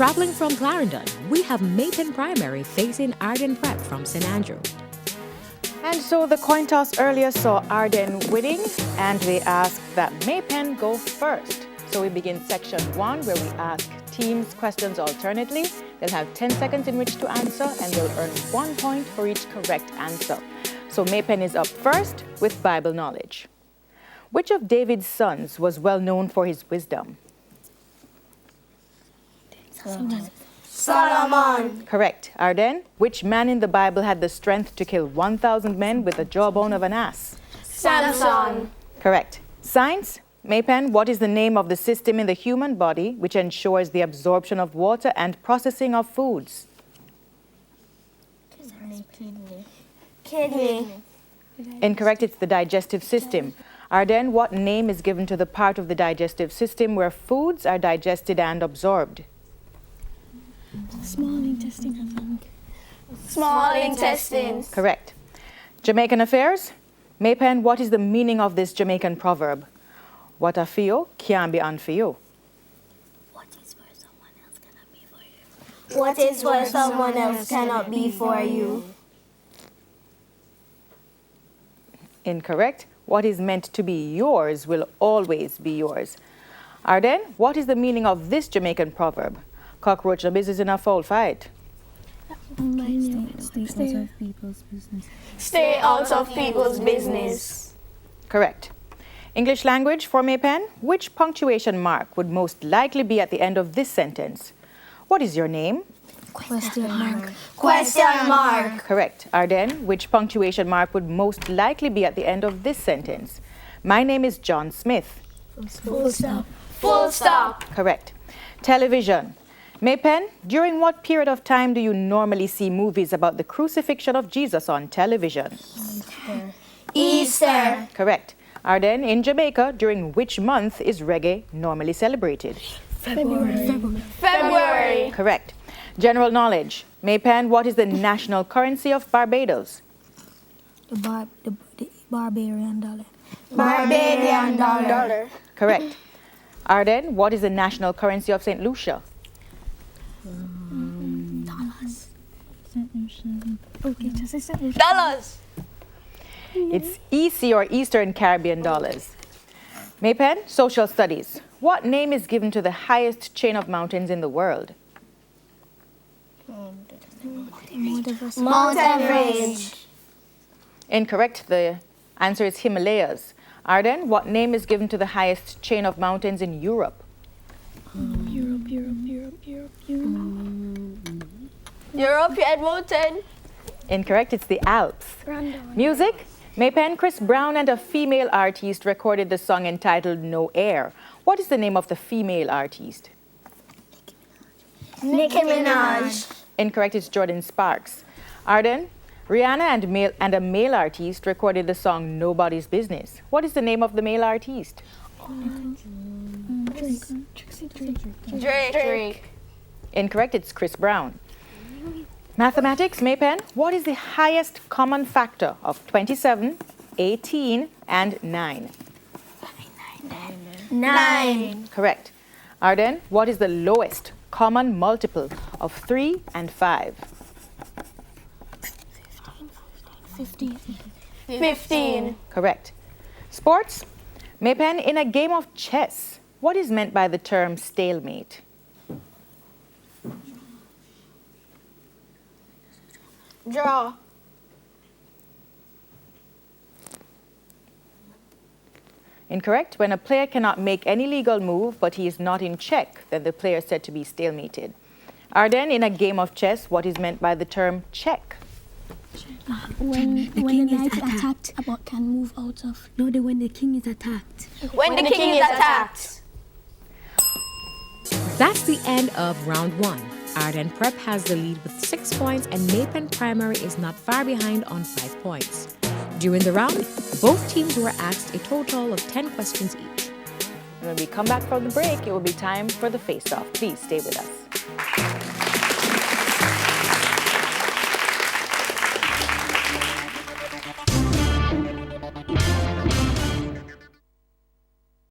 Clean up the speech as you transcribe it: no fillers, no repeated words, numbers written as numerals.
Traveling from Clarendon, we have Maypen Primary facing Ardenne Prep from St. Andrew. And so the coin toss earlier saw Ardenne winning, and they asked that Maypen go first. So we begin section 1, where we ask teams questions alternately. They'll have 10 seconds in which to answer, and they'll earn 1 point for each correct answer. So Maypen is up first with Bible knowledge. Which of David's sons was well known for his wisdom? Solomon. Correct. Ardenne, which man in the Bible had the strength to kill 1,000 men with the jawbone of an ass? Samson. Correct. Science. Maypen, what is the name of the system in the human body which ensures the absorption of water and processing of foods? Kidney. Incorrect. It's the digestive system. Ardenne, what name is given to the part of the digestive system where foods are digested and absorbed? Small intestine, I think. Small intestines. Correct. Jamaican affairs. Maypen, what is the meaning of this Jamaican proverb? What I feel can't be unfeel. What is for someone else cannot be for you. What is for someone else cannot be for you. Incorrect. What is meant to be yours will always be yours. Ardenne, what is the meaning of this Jamaican proverb? Cockroach the business in a foul fight. Stay out of people's business. Correct. English language for Maypen, which punctuation mark would most likely be at the end of this sentence? What is your name? Question mark. Question mark. Correct. Ardenne, which punctuation mark would most likely be at the end of this sentence? My name is John Smith. Full stop. Full stop. Correct. Television. Maypen, during what period of time do you normally see movies about the crucifixion of Jesus on television? Easter. Correct. Ardenne, in Jamaica, during which month is reggae normally celebrated? February. Correct. General knowledge. Maypen, what is the national currency of Barbados? The Barbarian dollar. Barbadian dollar. Correct. Ardenne, what is the national currency of St. Lucia? Dollars. Okay, just a second. Dollars. It's EC or Eastern Caribbean dollars. Maypen, social studies. What name is given to the highest chain of mountains in the world? Mountain range. Incorrect. The answer is Himalayas. Ardenne, what name is given to the highest chain of mountains in Europe? European mountain. Incorrect. It's the Alps. Music. Maypen, Chris Brown and a female artist recorded the song entitled No Air. What is the name of the female artist? Nicki Minaj. Incorrect. It's Jordan Sparks. Ardenne, Rihanna and a male artist recorded the song Nobody's Business. What is the name of the male artist? Drake. Incorrect. It's Chris Brown. Mathematics. Maypen, what is the highest common factor of 27, 18, and 9? 9. Correct. Ardenne, what is the lowest common multiple of 3 and 5? 15. Correct. Sports. Maypen, in a game of chess, what is meant by the term stalemate? Draw. Incorrect. When a player cannot make any legal move, but he is not in check, then the player is said to be stalemated. Ardenne, in a game of chess, what is meant by the term check? When the king is attacked, but can move out of. No, when the king is attacked. When the king is attacked. That's the end of round 1. Ardenne Prep has the lead with 6 points and Maypen Primary is not far behind on 5 points. During the round, both teams were asked a total of 10 questions each. When we come back from the break, it will be time for the face-off. Please stay with us.